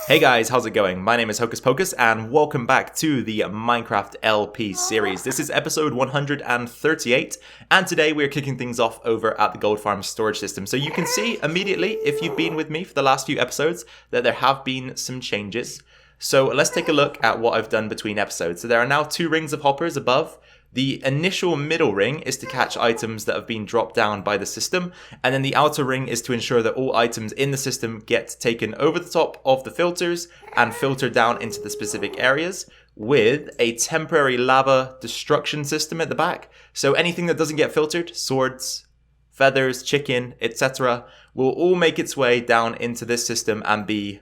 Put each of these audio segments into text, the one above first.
Hey guys, how's it going? My name is Hocus Pocus and welcome back to the Minecraft LP series. This is episode 138 and today we're kicking things off over at the gold farm storage system. So you can see immediately, if you've been with me for the last few episodes, that there have been some changes. So let's take a look at what I've done between episodes. So there are now 2 rings of hoppers above. The initial middle ring is to catch items that have been dropped down by the system, and then the outer ring is to ensure that all items in the system get taken over the top of the filters and filtered down into the specific areas with a temporary lava destruction system at the back. So anything that doesn't get filtered, swords, feathers, chicken, etc., will all make its way down into this system and be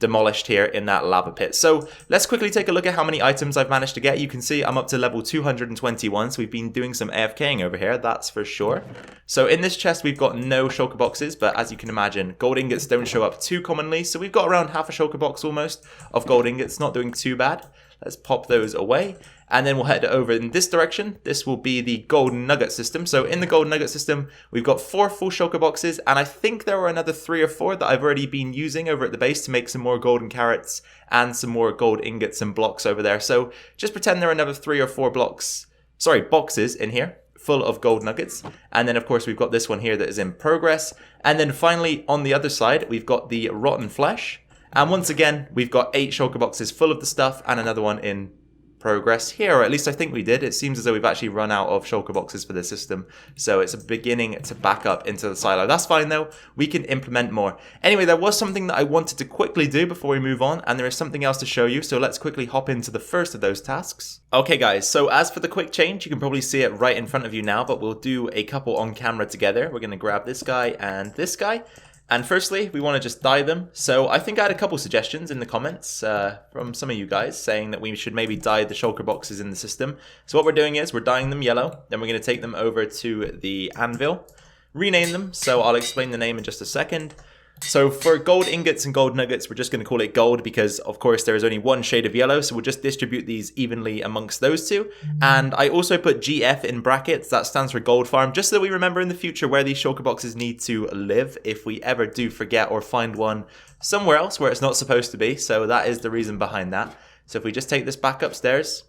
demolished here in that lava pit. So let's quickly take a look at how many items I've managed to get. You can see I'm up to level 221, so we've been doing some AFKing over here, that's for sure. So in this chest we've got no shulker boxes, but as you can imagine, gold ingots don't show up too commonly, so we've got around half a shulker box almost of gold ingots, not doing too bad. Let's pop those away. And then we'll head over in this direction. This will be the gold nugget system. So in the gold nugget system, we've got 4 full shulker boxes. And I think there were another 3 or 4 that I've already been using over at the base to make some more golden carrots and some more gold ingots and blocks over there. So just pretend there are another 3 or 4 boxes in here full of gold nuggets. And then of course we've got this one here that is in progress. And then finally on the other side, we've got the rotten flesh. And once again, we've got 8 shulker boxes full of the stuff and another one in progress here, or at least I think we did. It seems as though we've actually run out of shulker boxes for this system, so it's beginning to back up into the silo. That's fine though, we can implement more. Anyway, there was something that I wanted to quickly do before we move on, and there is something else to show you, so let's quickly hop into the first of those tasks. Okay guys, so as for the quick change, you can probably see it right in front of you now, but we'll do a couple on camera together. We're going to grab this guy and this guy. And firstly, we want to just dye them. So I think I had a couple suggestions in the comments from some of you guys saying that we should maybe dye the shulker boxes in the system. So what we're doing is we're dyeing them yellow. Then we're going to take them over to the anvil, rename them. So I'll explain the name in just a second. So for gold ingots and gold nuggets, we're just going to call it gold because, of course, there is only one shade of yellow. So we'll just distribute these evenly amongst those two. And I also put GF in brackets. That stands for gold farm, just so that we remember in the future where these shulker boxes need to live if we ever do forget or find one somewhere else where it's not supposed to be. So that is the reason behind that. So if we just take this back upstairs,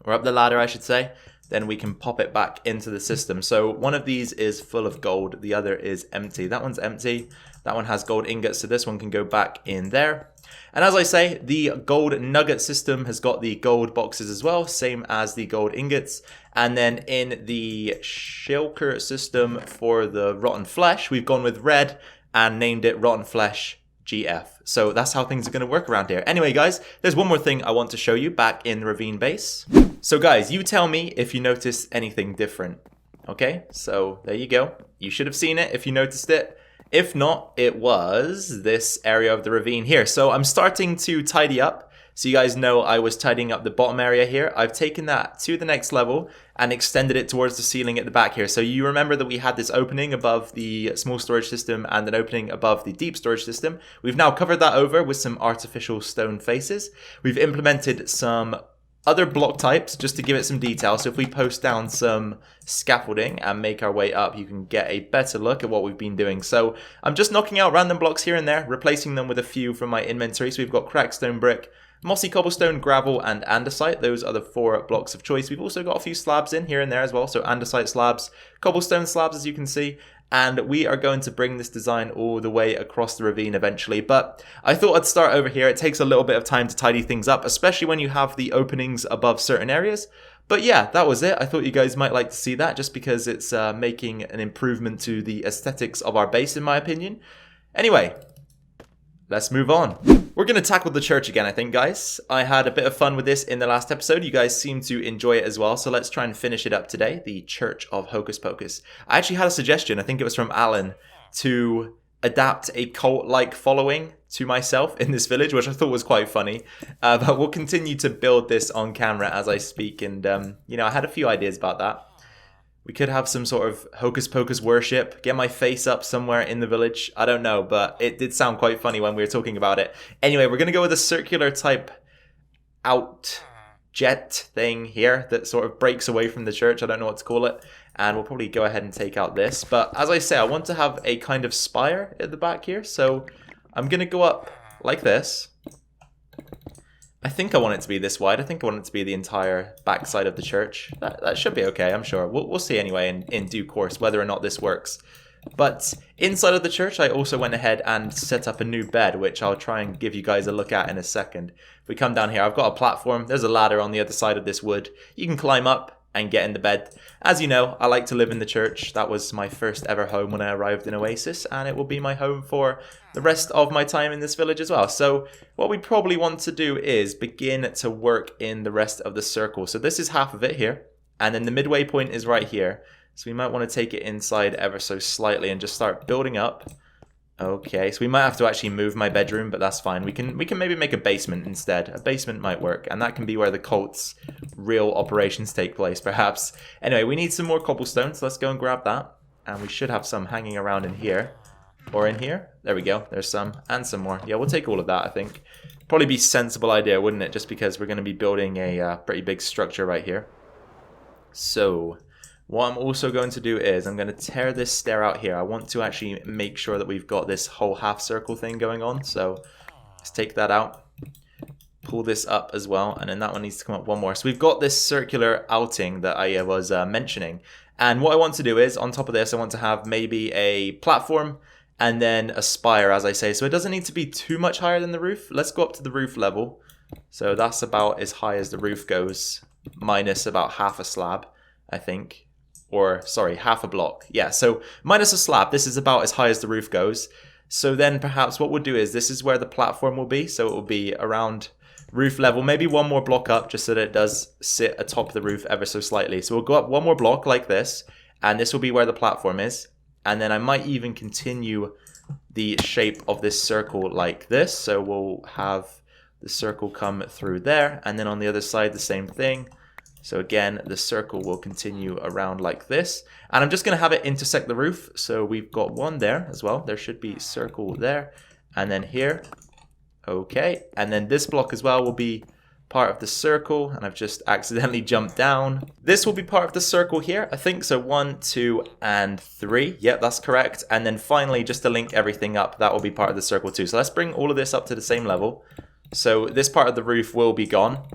or up the ladder, I should say, then we can pop it back into the system. So one of these is full of gold, the other is empty. That one's empty, that one has gold ingots, so this one can go back in there. And as I say, the gold nugget system has got the gold boxes as well, same as the gold ingots. And then in the shulker system for the rotten flesh, we've gone with red and named it rotten flesh GF. So that's how things are going to work around here. Anyway, guys, there's one more thing I want to show you back in the ravine base. So guys, you tell me if you notice anything different. Okay, so there you go. You should have seen it if you noticed it. If not, it was this area of the ravine here. So I'm starting to tidy up. So you guys know I was tidying up the bottom area here. I've taken that to the next level and extended it towards the ceiling at the back here. So you remember that we had this opening above the small storage system and an opening above the deep storage system. We've now covered that over with some artificial stone faces. We've implemented some other block types just to give it some detail. So if we post down some scaffolding and make our way up, you can get a better look at what we've been doing. So I'm just knocking out random blocks here and there, replacing them with a few from my inventory. So we've got cracked stone brick, mossy cobblestone, gravel, and andesite. Those are the 4 blocks of choice. We've also got a few slabs in here and there as well. So andesite slabs, cobblestone slabs, as you can see. And we are going to bring this design all the way across the ravine eventually. But I thought I'd start over here. It takes a little bit of time to tidy things up, especially when you have the openings above certain areas. But yeah, that was it. I thought you guys might like to see that just because it's making an improvement to the aesthetics of our base, in my opinion. Anyway, let's move on. We're going to tackle the church again, I think, guys. I had a bit of fun with this in the last episode. You guys seem to enjoy it as well, so let's try and finish it up today. The Church of Hocus Pocus. I actually had a suggestion, I think it was from Alan, to adapt a cult-like following to myself in this village, which I thought was quite funny. But we'll continue to build this on camera as I speak, and, you know, I had a few ideas about that. We could have some sort of Hocus Pocus worship, get my face up somewhere in the village. I don't know, but it did sound quite funny when we were talking about it. Anyway, we're going to go with a circular type out jet thing here that sort of breaks away from the church. I don't know what to call it. And we'll probably go ahead and take out this. But as I say, I want to have a kind of spire at the back here. So I'm going to go up like this. I think I want it to be this wide. I think I want it to be the entire backside of the church. That should be okay, I'm sure. We'll see anyway in due course whether or not this works. But inside of the church, I also went ahead and set up a new bed, which I'll try and give you guys a look at in a second. If we come down here, I've got a platform. There's a ladder on the other side of this wood. You can climb up and get in the bed. As you know, I like to live in the church. That was my first ever home when I arrived in Oasis, and it will be my home for the rest of my time in this village as well. So what we probably want to do is begin to work in the rest of the circle. So this is half of it here, and then the midway point is right here. So we might want to take it inside ever so slightly and just start building up. Okay, so we might have to actually move my bedroom, but that's fine. We can maybe make a basement instead. A basement might work, and that can be where the cult's real operations take place, perhaps. Anyway, we need some more cobblestone, so let's go and grab that. And we should have some hanging around in here. Or in here. There we go. There's some. And some more. Yeah, we'll take all of that, I think. Probably be a sensible idea, wouldn't it? Just because we're going to be building a pretty big structure right here. So what I'm also going to do is I'm going to tear this stair out here. I want to actually make sure that we've got this whole half circle thing going on. So let's take that out. Pull this up as well. And then that one needs to come up one more. So we've got this circular outing that I was mentioning. And what I want to do is on top of this, I want to have maybe a platform and then a spire, as I say. So it doesn't need to be too much higher than the roof. Let's go up to the roof level. So that's about as high as the roof goes, minus about half a slab, I think. Or, sorry, half a block. Yeah, so minus a slab, this is about as high as the roof goes. So then perhaps what we'll do is, this is where the platform will be. So it will be around roof level, maybe one more block up, just so that it does sit atop the roof ever so slightly. So we'll go up one more block like this, and this will be where the platform is. And then I might even continue the shape of this circle like this. So we'll have the circle come through there, and then on the other side the same thing. So again, the circle will continue around like this. And I'm just going to have it intersect the roof. So we've got one there as well. There should be circle there. And then here. Okay. And then this block as well will be part of the circle. And I've just accidentally jumped down. This will be part of the circle here, I think. So 1, 2, and 3. Yep, that's correct. And then finally, just to link everything up, that will be part of the circle too. So let's bring all of this up to the same level. So this part of the roof will be gone.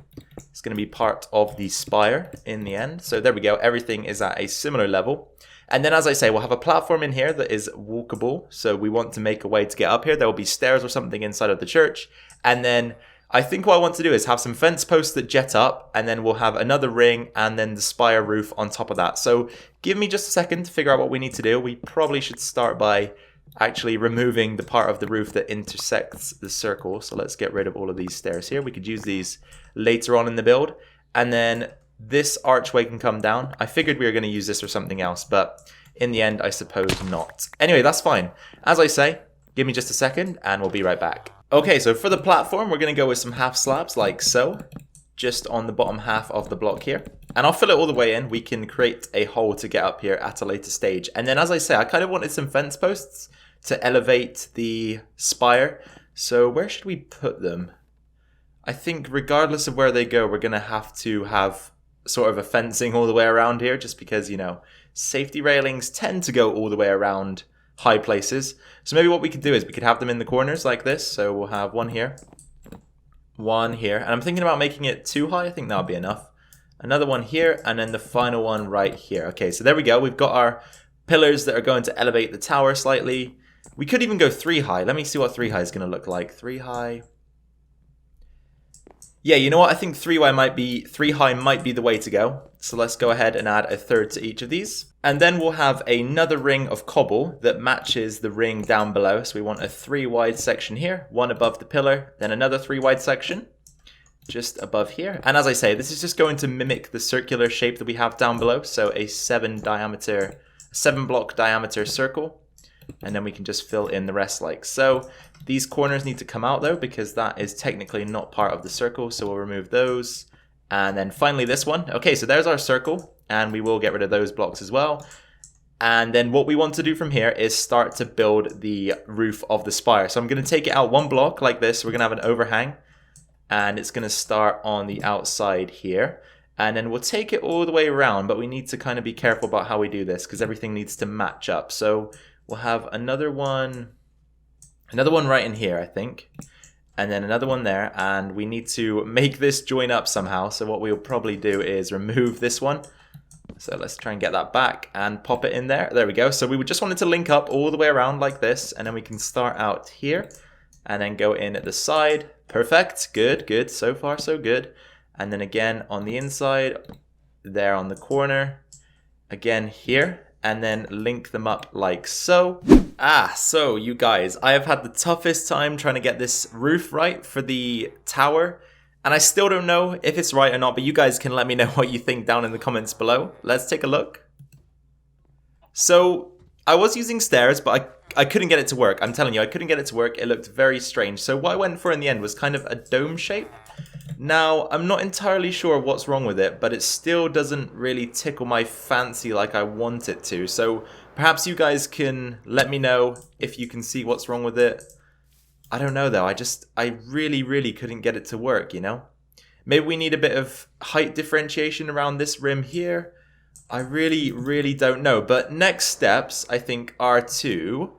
It's going to be part of the spire in the end. So there we go. Everything is at a similar level. And then, as I say, we'll have a platform in here that is walkable. So we want to make a way to get up here. There will be stairs or something inside of the church. And then I think what I want to do is have some fence posts that jet up. And then we'll have another ring and then the spire roof on top of that. So give me just a second to figure out what we need to do. We probably should start by actually removing the part of the roof that intersects the circle. So let's get rid of all of these stairs here. We could use these later on in the build. And then this archway can come down. I figured we were going to use this for something else, but in the end, I suppose not. Anyway, that's fine. As I say, give me just a second and we'll be right back. Okay, so for the platform, we're going to go with some half slabs like so, just on the bottom half of the block here. And I'll fill it all the way in. We can create a hole to get up here at a later stage. And then, as I say, I kind of wanted some fence posts to elevate the spire. So where should we put them? I think regardless of where they go, we're going to have sort of a fencing all the way around here, just because, you know, safety railings tend to go all the way around high places. So maybe what we could do is we could have them in the corners like this. So we'll have one here, and I'm thinking about making it too high. I think that'll be enough. Another one here, and then the final one right here. Okay, so there we go. We've got our pillars that are going to elevate the tower slightly. We could even go 3 high. Let me see what 3 high is going to look like. 3 high. Yeah, you know what? I think 3 high might be the way to go. So let's go ahead and add a third to each of these. And then we'll have another ring of cobble that matches the ring down below. So we want a 3 wide section here, one above the pillar, then another 3 wide section just above here. And as I say, this is just going to mimic the circular shape that we have down below. So a 7 block diameter circle. And then we can just fill in the rest like so. These corners need to come out though, because that is technically not part of the circle. So we'll remove those. And then finally this one. Okay, so there's our circle. And we will get rid of those blocks as well. And then what we want to do from here is start to build the roof of the spire. So I'm going to take it out 1 block like this. We're going to have an overhang. And it's going to start on the outside here. And then we'll take it all the way around. But we need to kind of be careful about how we do this, because everything needs to match up. So we'll have another one right in here, I think. And then another one there, and we need to make this join up somehow. So what we'll probably do is remove this one. So let's try and get that back and pop it in there. There we go. So we just wanted to link up all the way around like this, and then we can start out here and then go in at the side. Perfect. Good, good. So far, so good. And then again on the inside, there on the corner, again here, and then link them up like so. So you guys, I have had the toughest time trying to get this roof right for the tower, and I still don't know if it's right or not, but you guys can let me know what you think down in the comments below. Let's take a look. So I was using stairs, but I couldn't get it to work. I'm telling you, I couldn't get it to work. It looked very strange. So what I went for in the end was kind of a dome shape. Now, I'm not entirely sure what's wrong with it, but it still doesn't really tickle my fancy like I want it to. So perhaps you guys can let me know if you can see what's wrong with it. I don't know though, I really couldn't get it to work, you know? Maybe we need a bit of height differentiation around this rim here. I really don't know. But next steps, I think, are to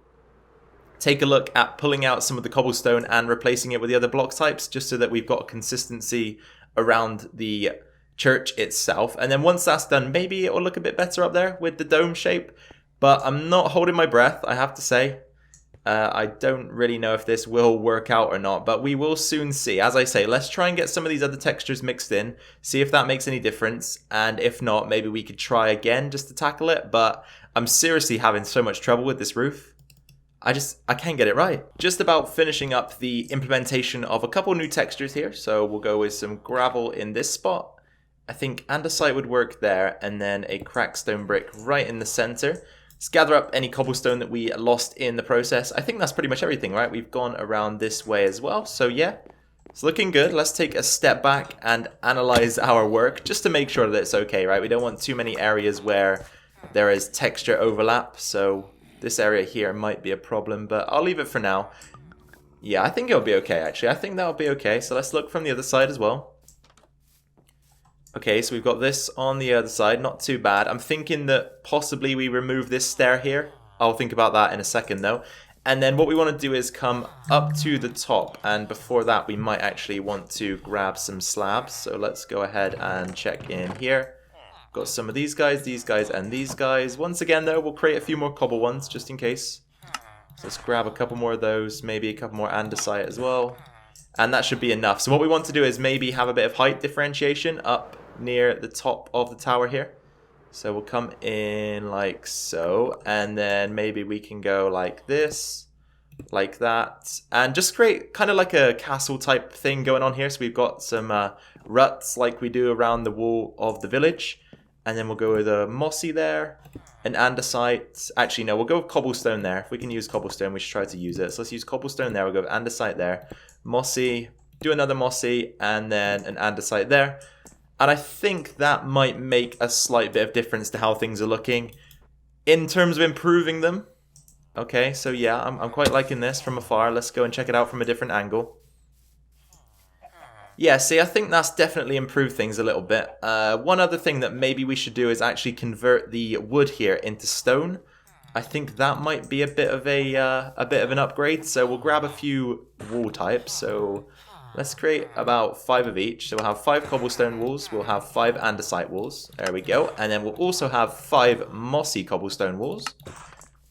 take a look at pulling out some of the cobblestone and replacing it with the other block types, just so that we've got consistency around the church itself. And then once that's done, maybe it will look a bit better up there with the dome shape. But I'm not holding my breath, I have to say. I don't really know if this will work out or not, but we will soon see. As I say, let's try and get some of these other textures mixed in, see if that makes any difference, and if not, maybe we could try again just to tackle it. But I'm seriously having so much trouble with this roof. I can't get it right. Just about finishing up the implementation of a couple new textures here, so we'll go with some gravel in this spot. I think andesite would work there, and then a cracked stone brick right in the center. Let's gather up any cobblestone that we lost in the process. I think that's pretty much everything, right? We've gone around this way as well. So yeah, it's looking good. Let's take a step back and analyze our work just to make sure that it's okay, right? We don't want too many areas where there is texture overlap. So this area here might be a problem, but I'll leave it for now. Yeah, I think it'll be okay, actually. I think that'll be okay. So let's look from the other side as well. Okay, so we've got this on the other side, not too bad. I'm thinking that possibly we remove this stair here. I'll think about that in a second though. And then what we want to do is come up to the top, and before that we might actually want to grab some slabs. So let's go ahead and check in here. Got some of these guys, and these guys. Once again though, we'll create a few more cobble ones just in case. So let's grab a couple more of those, maybe a couple more andesite as well. And that should be enough. So what we want to do is maybe have a bit of height differentiation up near the top of the tower here. So we'll come in like so, and then maybe we can go like this, like that, and just create kind of like a castle type thing going on here. So we've got some ruts like we do around the wall of the village, and then we'll go with a mossy there, an andesite. Actually no, we'll go with cobblestone there. If we can use cobblestone, we should try to use it. So let's use cobblestone there. We'll go with andesite there, mossy, do another mossy, and then an andesite there. And I think that might make a slight bit of difference to how things are looking in terms of improving them. Okay, so yeah, I'm quite liking this from afar. Let's go and check it out from a different angle. Yeah, see, I think that's definitely improved things a little bit. One other thing that maybe we should do is actually convert the wood here into stone. I think that might be a bit of an upgrade. So we'll grab a few wall types. So let's create about 5 of each. So we'll have 5 cobblestone walls, we'll have 5 andesite walls, there we go. And then we'll also have 5 mossy cobblestone walls.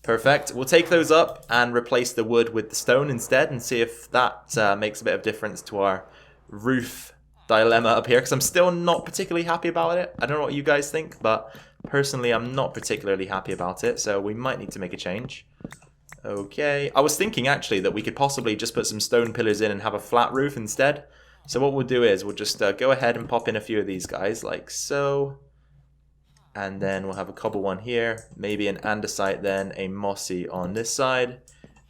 Perfect. We'll take those up and replace the wood with the stone instead, and see if that makes a bit of difference to our roof dilemma up here, because I'm still not particularly happy about it. I don't know what you guys think, but personally I'm not particularly happy about it, so we might need to make a change. Okay, I was thinking actually that we could possibly just put some stone pillars in and have a flat roof instead. So what we'll do is we'll just go ahead and pop in a few of these guys like so. And then we'll have a cobble one here, maybe an andesite then, a mossy on this side.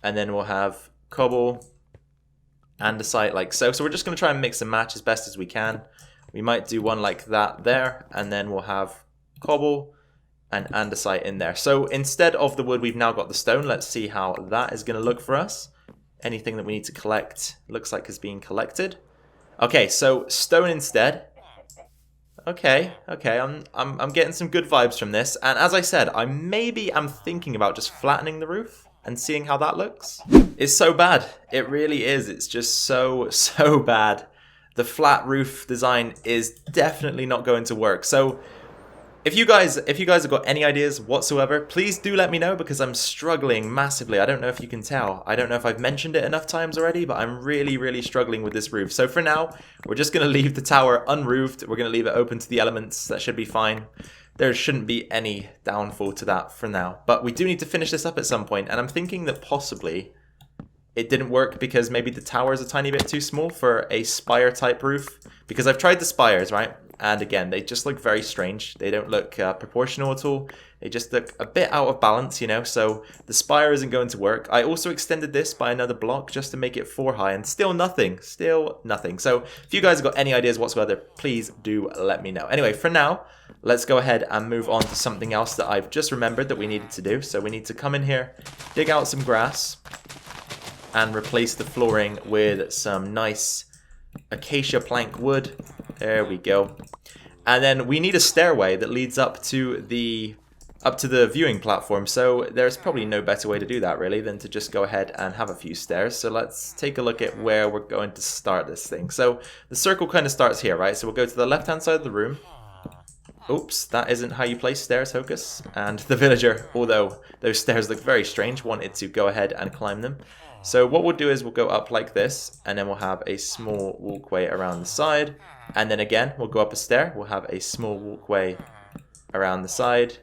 And then we'll have cobble, andesite like so. So we're just going to try and mix and match as best as we can. We might do one like that there, and then we'll have cobble and andesite in there. So instead of the wood, we've now got the stone. Let's see how that is going to look for us. Anything that we need to collect looks like is being collected. Okay, so stone instead. Okay, I'm getting some good vibes from this. And as I said, I'm thinking about just flattening the roof. and seeing how that looks. It's so bad. It really is. It's just so bad. The flat roof design is definitely not going to work. So if you guys have got any ideas whatsoever, please do let me know, because I'm struggling massively. I don't know if you can tell. I don't know if I've mentioned it enough times already, but I'm really struggling with this roof. So for now, we're just going to leave the tower unroofed. We're going to leave it open to the elements. That should be fine. There shouldn't be any downfall to that for now. But we do need to finish this up at some point, and I'm thinking that possibly it didn't work because maybe the tower is a tiny bit too small for a spire type roof. Because I've tried the spires, right? And again, they just look very strange. They don't look proportional at all. They just look a bit out of balance, you know, so the spire isn't going to work. I also extended this by another block just to make it 4 high, and still nothing. So if you guys have got any ideas whatsoever, please do let me know. Anyway, for now, let's go ahead and move on to something else that I've just remembered that we needed to do. So we need to come in here, dig out some grass, and replace the flooring with some nice acacia plank wood. There we go. And then we need a stairway that leads up to the viewing platform. So there's probably no better way to do that really than to just go ahead and have a few stairs. So let's take a look at where we're going to start this thing. So the circle kind of starts here, right? So we'll go to the left hand side of the room. Oops, that isn't how you place stairs, Hocus. And the villager, although those stairs look very strange, wanted to go ahead and climb them. So what we'll do is we'll go up like this, and then we'll have a small walkway around the side. And then again, we'll go up a stair. We'll have a small walkway around the side.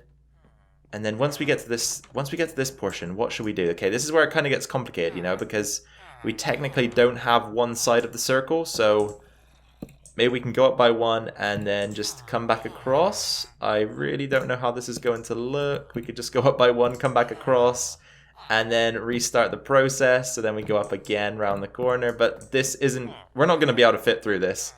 And then once we get to this portion, what should we do? Okay, this is where it kind of gets complicated, you know, because we technically don't have one side of the circle. So maybe we can go up by one and then just come back across. I really don't know how this is going to look. We could just go up by one, come back across, and then restart the process. So then we go up again around the corner. But this isn't... we're not going to be able to fit through this.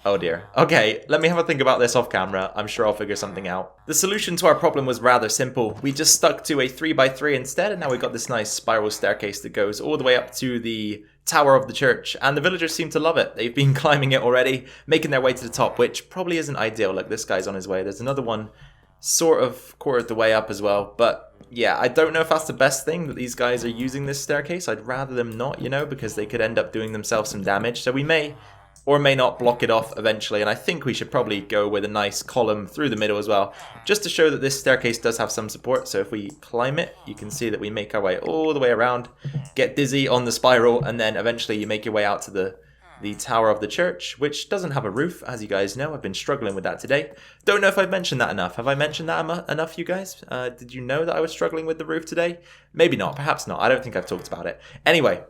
Oh dear. Okay, let me have a think about this off camera. I'm sure I'll figure something out. The solution to our problem was rather simple. We just stuck to a 3x3 instead, and now we've got this nice spiral staircase that goes all the way up to the tower of the church, and the villagers seem to love it. They've been climbing it already, making their way to the top, which probably isn't ideal. Look, this guy's on his way. There's another one sort of quarter of the way up as well, but yeah, I don't know if that's the best thing that these guys are using this staircase. I'd rather them not, you know, because they could end up doing themselves some damage. So we may or may not block it off eventually, and I think we should probably go with a nice column through the middle as well, just to show that this staircase does have some support. So if we climb it, you can see that we make our way all the way around, get dizzy on the spiral, and then eventually you make your way out to the tower of the church, which doesn't have a roof, as you guys know. I've been struggling with that today. Don't know if I've mentioned that enough. Have I mentioned that enough, you guys? Did you know that I was struggling with the roof today? Maybe not, perhaps not. I don't think I've talked about it. Anyway,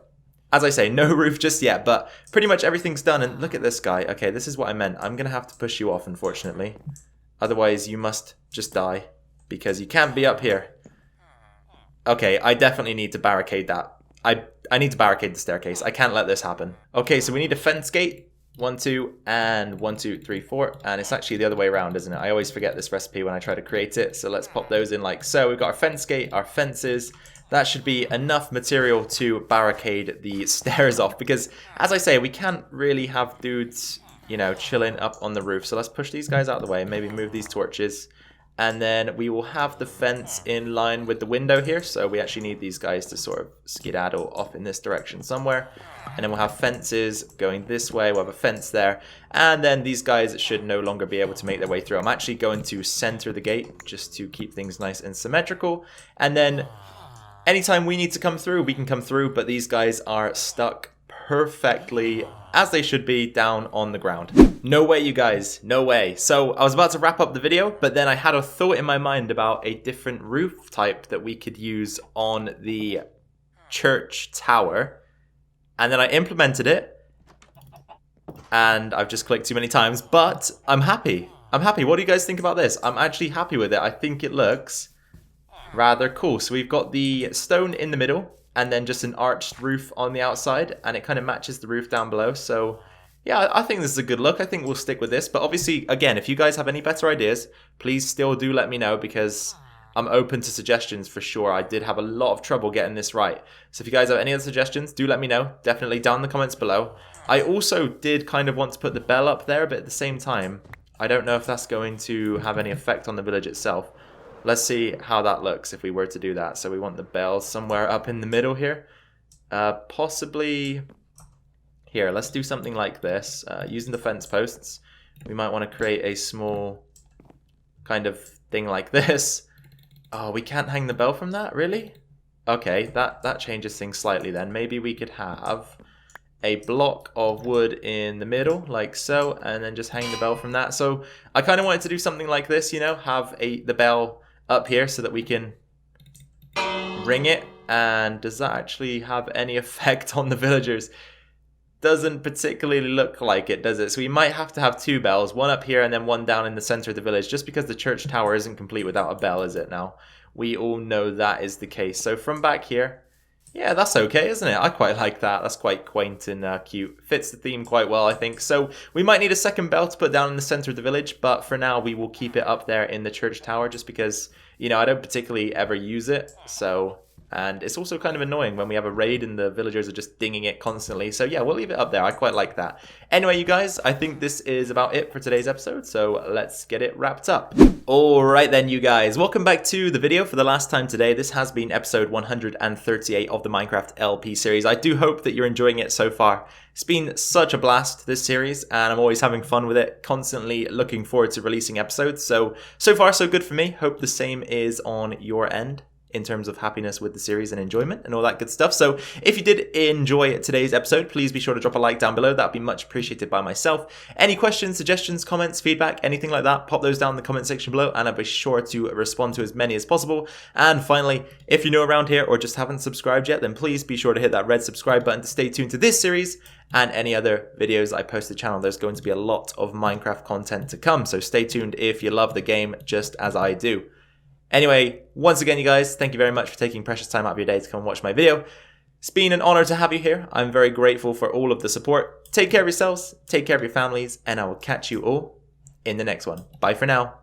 as I say, no roof just yet, but pretty much everything's done. And look at this guy. Okay, this is what I meant. I'm going to have to push you off, unfortunately. Otherwise, you must just die, because you can't be up here. Okay, I definitely need to barricade that. I need to barricade the staircase. I can't let this happen. Okay, so we need a fence gate. 1, 2, and 1, 2, 3, 4. And it's actually the other way around, isn't it? I always forget this recipe when I try to create it. So let's pop those in like so. We've got our fence gate, our fences. That should be enough material to barricade the stairs off. Because, as I say, we can't really have dudes, you know, chilling up on the roof. So let's push these guys out of the way. Maybe move these torches. And then we will have the fence in line with the window here. So we actually need these guys to sort of skedaddle off in this direction somewhere. And then we'll have fences going this way. We'll have a fence there. And then these guys should no longer be able to make their way through. I'm actually going to center the gate just to keep things nice and symmetrical. And then anytime we need to come through, we can come through. But these guys are stuck perfectly, as they should be, down on the ground. No way, you guys. No way. So I was about to wrap up the video, but then I had a thought in my mind about a different roof type that we could use on the church tower. And then I implemented it. And I've just clicked too many times, but I'm happy. I'm happy. What do you guys think about this? I'm actually happy with it. I think it looks rather cool. So we've got the stone in the middle, and then just an arched roof on the outside, and it kind of matches the roof down below. So yeah, I think this is a good look. I think we'll stick with this. But obviously, again, if you guys have any better ideas, please still do let me know, because I'm open to suggestions for sure. I did have a lot of trouble getting this right. So if you guys have any other suggestions, do let me know. Definitely down in the comments below. I also did kind of want to put the bell up there, but at the same time, I don't know if that's going to have any effect on the village itself. Let's see how that looks if we were to do that. So we want the bell somewhere up in the middle here. Possibly here. Let's do something like this. Using the fence posts, we might want to create a small kind of thing like this. Oh, we can't hang the bell from that? Really? Okay, that changes things slightly then. Maybe we could have a block of wood in the middle, like so, and then just hang the bell from that. So I kind of wanted to do something like this, you know, have the bell up here so that we can ring it. And does that actually have any effect on the villagers? Doesn't particularly look like it, does it? So we might have to have two bells, one up here and then one down in the center of the village, just because the church tower isn't complete without a bell, is it now? We all know that is the case. So from back here, yeah, that's okay, isn't it? I quite like that. That's quite quaint and cute. Fits the theme quite well, I think. So we might need a second bell to put down in the center of the village, but for now we will keep it up there in the church tower just because, you know, I don't particularly ever use it. So, and it's also kind of annoying when we have a raid and the villagers are just dinging it constantly. So yeah, we'll leave it up there. I quite like that. Anyway, you guys, I think this is about it for today's episode. So let's get it wrapped up. Alright then, you guys, welcome back to the video for the last time today. This has been episode 138 of the Minecraft LP series. I do hope that you're enjoying it so far. It's been such a blast, this series, and I'm always having fun with it, constantly looking forward to releasing episodes. So far so good for me. Hope the same is on your end in terms of happiness with the series and enjoyment and all that good stuff. So if you did enjoy today's episode, please be sure to drop a like down below. That'd be much appreciated by myself. Any questions, suggestions, comments, feedback, anything like that, pop those down in the comment section below and I'll be sure to respond to as many as possible. And finally, if you're new around here or just haven't subscribed yet, then please be sure to hit that red subscribe button to stay tuned to this series and any other videos I post to the channel. There's going to be a lot of Minecraft content to come, so stay tuned if you love the game just as I do. Anyway, once again, you guys, thank you very much for taking precious time out of your day to come watch my video. It's been an honor to have you here. I'm very grateful for all of the support. Take care of yourselves, take care of your families, and I will catch you all in the next one. Bye for now.